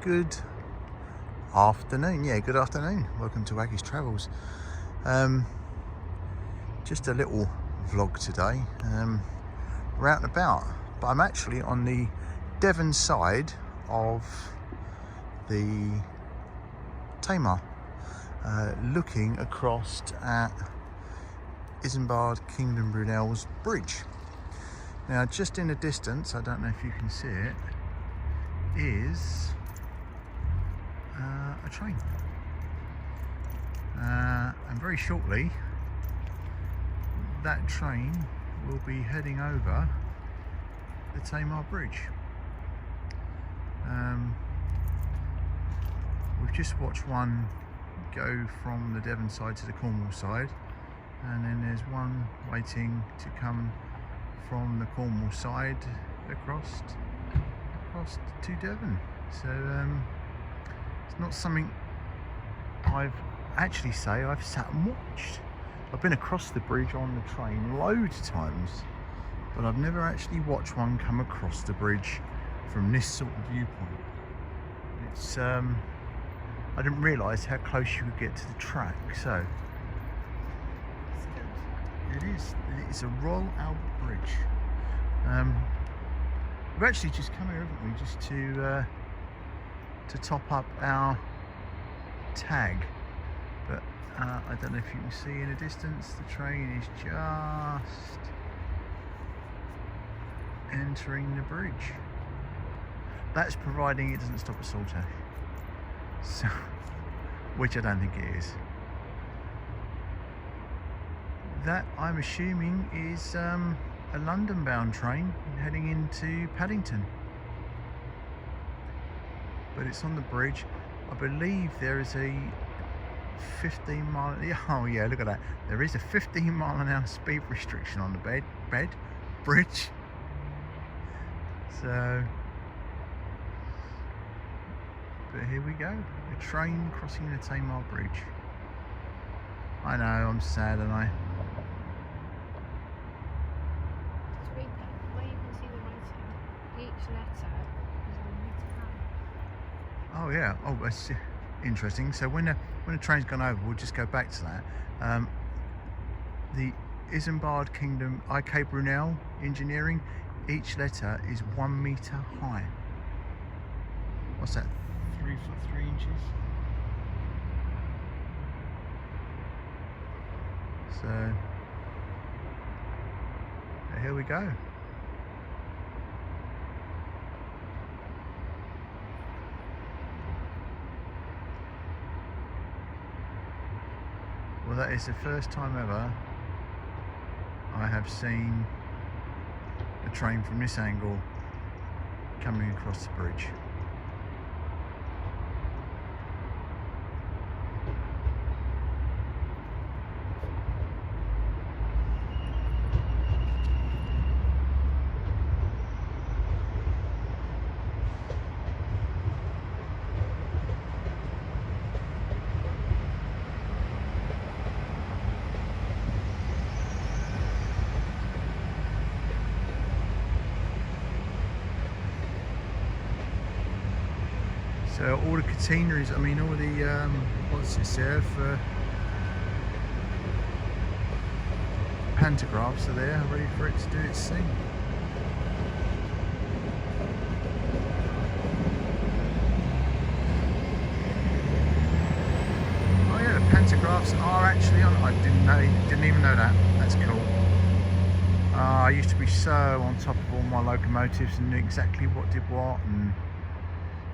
good afternoon. Yeah, good afternoon. Welcome to Waggies Travels. Just a little vlog today. We're out and about, but I'm actually on the Devon side of the Tamar, looking across at Isambard Kingdom Brunel's bridge. Now, just in the distance, I don't know if you can see it, is a train. And very shortly, that train will be heading over the Tamar Bridge. We've just watched one go from the Devon side to the Cornwall side, and then there's one waiting to come from the Cornwall side across to Devon. So it's not something I've sat and watched. I've been across the bridge on the train loads of times, but I've never actually watched one come across the bridge from this sort of viewpoint. It's I didn't realise how close you could get to the track. So it's a Royal Albert Bridge. We've actually just come here, haven't we, just to top up our tag, but I don't know if you can see in the distance, the train is just entering the bridge. That's providing it doesn't stop at Saltash, so, which I don't think it is. That, I'm assuming, is a London bound train heading into Paddington, but it's on the bridge. I believe there is a 15 mile, oh yeah, look at that, there is a 15 mile an hour speed restriction on the bridge. So, but here we go, a train crossing the Tamar Bridge. I know, I'm sad, and I just read that, where you can see the writing, each letter is a metre high. oh yeah, oh that's interesting. So when the train's gone over, we'll just go back to that. The Isambard Kingdom IK Brunel engineering, each letter is 1 metre high. What's that, 3 foot 3 inches? So here we go. Well, that is the first time ever I have seen a train from this angle coming across the bridge. So all the catenaries, I mean all the, what's this there for, pantographs are there, ready for it to do its thing. Oh yeah, the pantographs are actually on, I didn't even know that, that's cool. I used to be so on top of all my locomotives and knew exactly what did what, and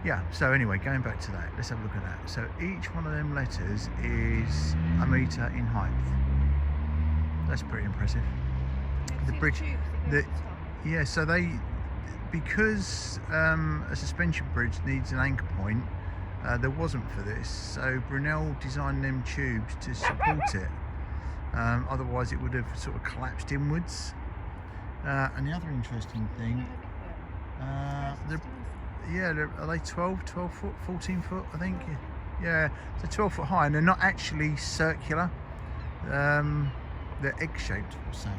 yeah, so anyway, going back to that, let's have a look at that. So each one of them letters is a metre in height. That's pretty impressive. The bridge, yeah, so because a suspension bridge needs an anchor point, there wasn't for this, so Brunel designed them tubes to support it. Otherwise it would have sort of collapsed inwards. And the other interesting thing, are they 12 foot, 14 foot, I think? Yeah, so 12 foot high, and they're not actually circular. They're egg-shaped. What's that?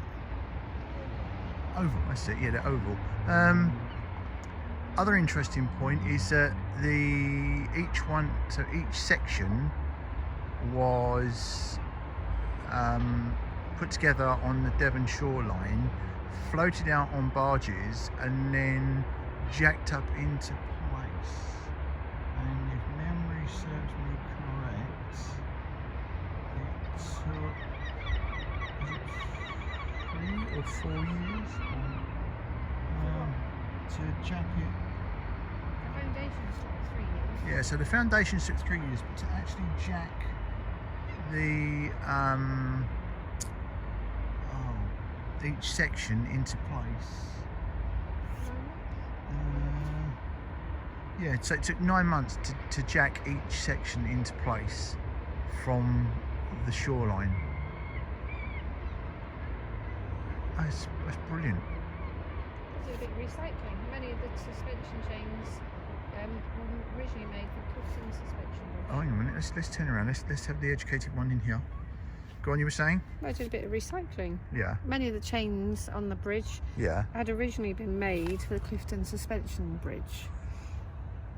Oval, that's it, yeah, they're oval. other interesting point is that each section was put together on the Devon shoreline, floated out on barges, and then jacked up into place. And if memory serves me correct, it took, is it 3 or 4 years to jack it. The foundations took 3 years. Yeah, so the foundations took 3 years, but to actually jack the each section into place. Yeah, so it took 9 months to jack each section into place from the shoreline. That's brilliant. There's a bit of recycling. Many of the suspension chains were originally made for Clifton suspension bridge. Oh, hang on a minute. Let's turn around. Let's have the educated one in here. Go on, you were saying? I did a bit of recycling. Yeah. Many of the chains on the bridge had originally been made for the Clifton suspension bridge.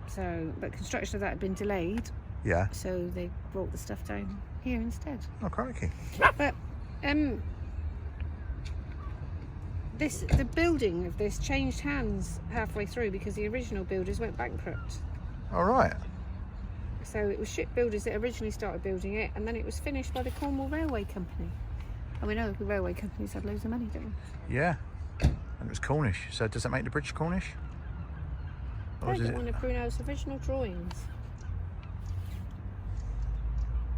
So, but construction of that had been delayed. Yeah. So they brought the stuff down here instead. Oh, crikey. But the building of this changed hands halfway through because the original builders went bankrupt. All right. So it was shipbuilders that originally started building it, and then it was finished by the Cornwall Railway Company. And we know the railway companies had loads of money, don't we? Yeah. And it was Cornish. So does that make the bridge Cornish? I don't want to Brunel's original drawings.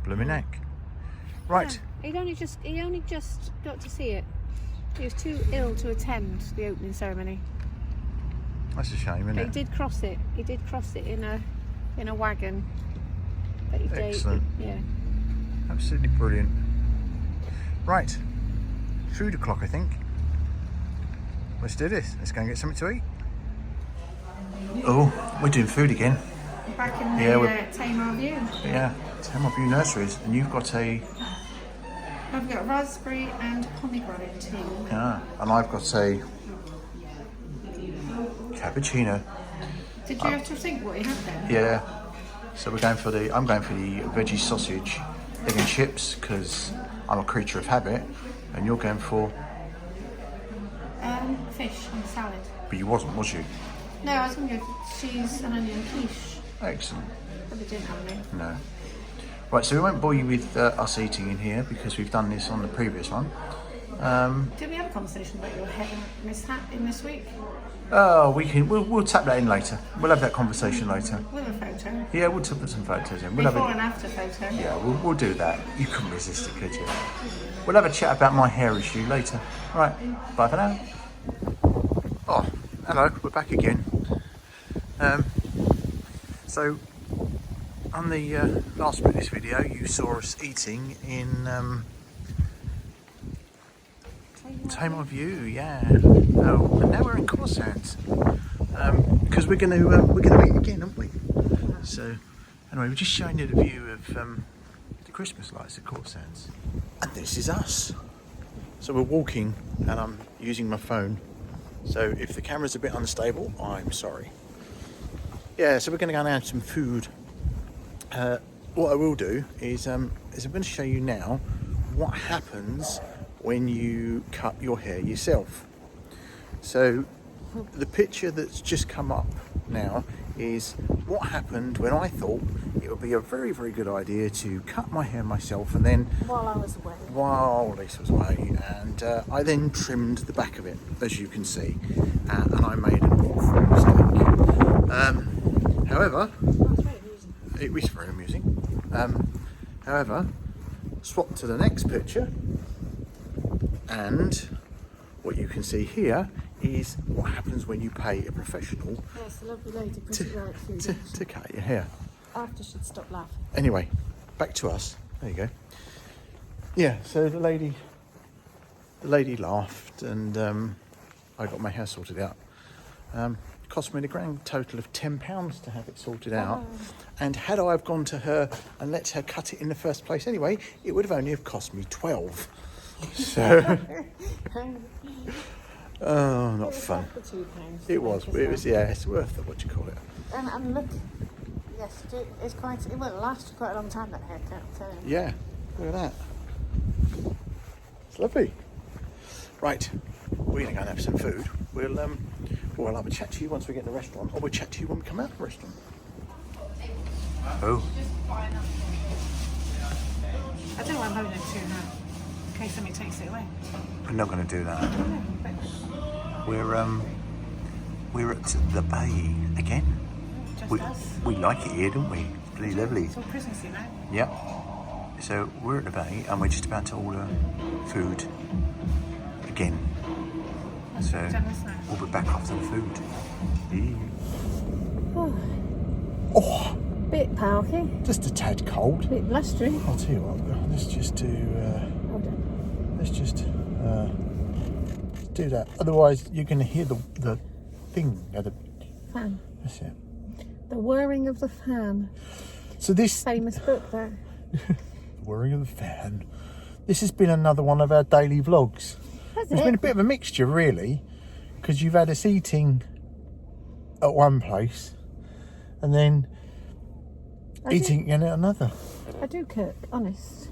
Blooming neck. Right. Yeah, he only just got to see it. He was too ill to attend the opening ceremony. That's a shame, isn't But it? he did cross it. He did cross it in a wagon. But he Excellent. Yeah. Absolutely brilliant. Right. Food o'clock, I think. Let's do this. Let's go and get something to eat. Oh, we're doing food again. Back in the Tamar View. Yeah, Tamar View Nurseries. And you've got I've got raspberry and pomegranate tea. Yeah, and I've got a cappuccino. Did you have to think what you had then? Yeah. So I'm going for the veggie sausage, egg and chips, because I'm a creature of habit, and you're going for fish and salad. But you wasn't, was you? No, I was going to go for cheese and onion quiche. Excellent. But they didn't have any. No. Right, so we won't bore you with us eating in here because we've done this on the previous one. Did we have a conversation about your head mishap in this week? Oh, we'll tap that in later. We'll have that conversation later. With a photo. Yeah, we'll put some photos in. Before and after photo. Yeah, we'll do that. You couldn't resist it, could you? We'll have a chat about my hair issue later. Right, bye for now. Oh, hello, we're back again. So, on the last bit of this video, you saw us eating in Tamar View, yeah. Oh, and now we're in Corsands because we're going to eat again, aren't we? So, anyway, we're just showing you the view of the Christmas lights at Corsands, and this is us. So we're walking, and I'm using my phone. So if the camera's a bit unstable, I'm sorry. Yeah, so we're going to go and have some food. What I will do is I'm going to show you now what happens when you cut your hair yourself. So the picture that's just come up now is what happened when I thought it would be a very, very good idea to cut my hair myself, and then While I was away. While Lisa was away, and I then trimmed the back of it, as you can see, and I made an awful mistake. However, That's very amusing. it was very amusing. However, swap to the next picture, and what you can see here is what happens when you pay a professional Yes, the lovely lady put it right through to cut your hair. after she'd stopped laughing. Anyway, back to us. There you go. Yeah, so the lady laughed, and I got my hair sorted out. Cost me the grand total of £10 to have it sorted out. And had I have gone to her and let her cut it in the first place anyway, it would have only have cost me 12. So Oh, not fun. Worth the £2. It was, but it was, yeah, it's worth it, what do you call it? And look, yes, it's quite, it will last quite a long time, that haircut. So. Yeah, look at that. It's lovely. Right, we're going to go and have some food. We'll have a chat to you once we get in the restaurant, or we'll chat to you when we come out of the restaurant. Oh. I don't know why I'm holding it to now, in case somebody takes it away. We're not going to do that. We're at the bay again. We like it here, don't we? It's really lovely. It's all Christmassy now. Yep. So we're at the bay and we're just about to order food again. So we'll be back after the food. Oh, bit parky. Just a tad cold. Bit blustery. I'll tell you what. Let's just do. Hold on. Let's just do that. Otherwise, you're going to hear the thing. The fan. That's it. The whirring of the fan. So this famous book there. The whirring of the fan. This has been another one of our daily vlogs. It's been a bit of a mixture, really, because you've had us eating at one place and then eating again at another. I do cook, honest.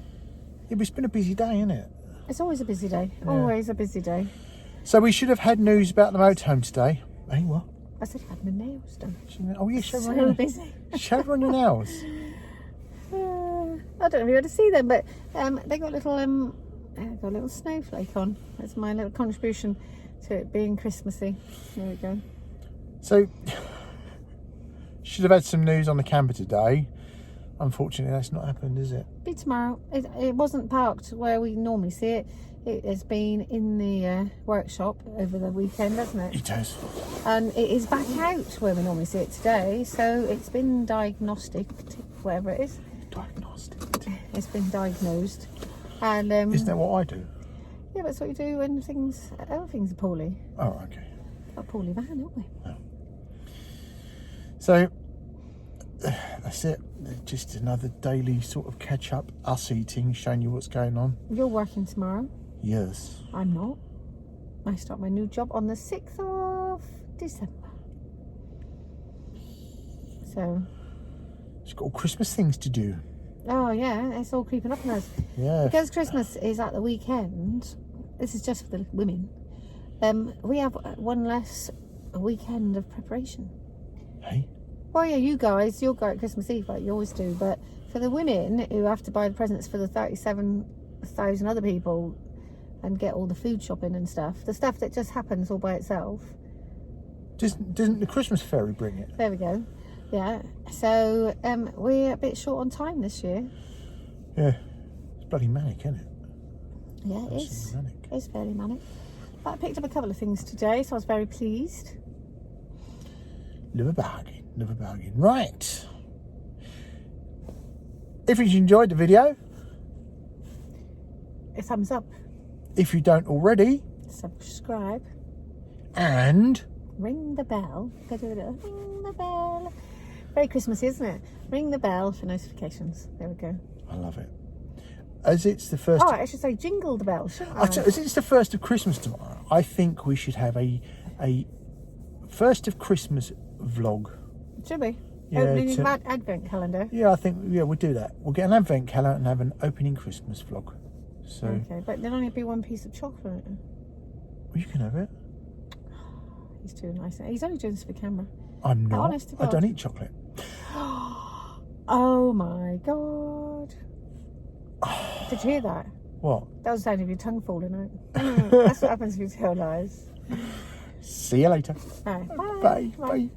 Yeah, but it's been a busy day, isn't it? It's always a busy day. Yeah. Always a busy day. So we should have had news about the motorhome today. Hey, what? I said I had my nails done. Oh, yeah, show So everyone busy. show everyone your nails. I don't know if you want to see them, but they got a little snowflake on. That's my little contribution to it being Christmassy. There we go. So, should have had some news on the camper today. Unfortunately, that's not happened, is it? Be tomorrow. It wasn't parked where we normally see it. It has been in the workshop over the weekend, hasn't it? It has. And it is back out where we normally see it today. So it's been diagnostic, whatever it is. Diagnostic. It's been diagnosed. And isn't that what I do? yeah, that's what you do when other things are poorly. Oh, okay. Got a poorly van, haven't we? Oh. So that's it. Just another daily sort of catch up, us eating, showing you what's going on. You're working tomorrow. Yes. I'm not. I start my new job on the 6th of December. So. It's got all Christmas things to do. Oh yeah, it's all creeping up on us. Yeah. Because Christmas is at the weekend. This is just for the women. We have one less weekend of preparation. Hey. Well, yeah, you guys, you'll go at Christmas Eve, like you always do. But for the women who have to buy the presents for the 37,000 other people and get all the food shopping and stuff, the stuff that just happens all by itself. Doesn't the Christmas fairy bring it? There we go. Yeah. So we're a bit short on time this year. Yeah. It's bloody manic, isn't it? Yeah, it is. Manic. It's fairly manic. But I picked up a couple of things today, so I was very pleased. Live a bargain. Live a bargain. Right. If you enjoyed the video, A thumbs up. if you don't already, Subscribe. and Ring the bell. Ring the bell. Very Christmassy, isn't it? Ring the bell for notifications. There we go. I love it. As it's the first. Oh, I should say jingle the bell, shouldn't I? As it's the first of Christmas tomorrow, I think we should have a first of Christmas vlog. Should we? Yeah, Opening advent calendar. Yeah, I think we'll do that. We'll get an advent calendar and have an opening Christmas vlog. So. Okay, but there'll only be one piece of chocolate. Well, you can have it. He's too nice. He's only doing this for camera. I'm not. Honest to God. I don't eat chocolate. Oh my God. Did you hear that? What? That was the sound of your tongue falling out. That's what happens if you tell lies. See you later. Right, Bye. Bye.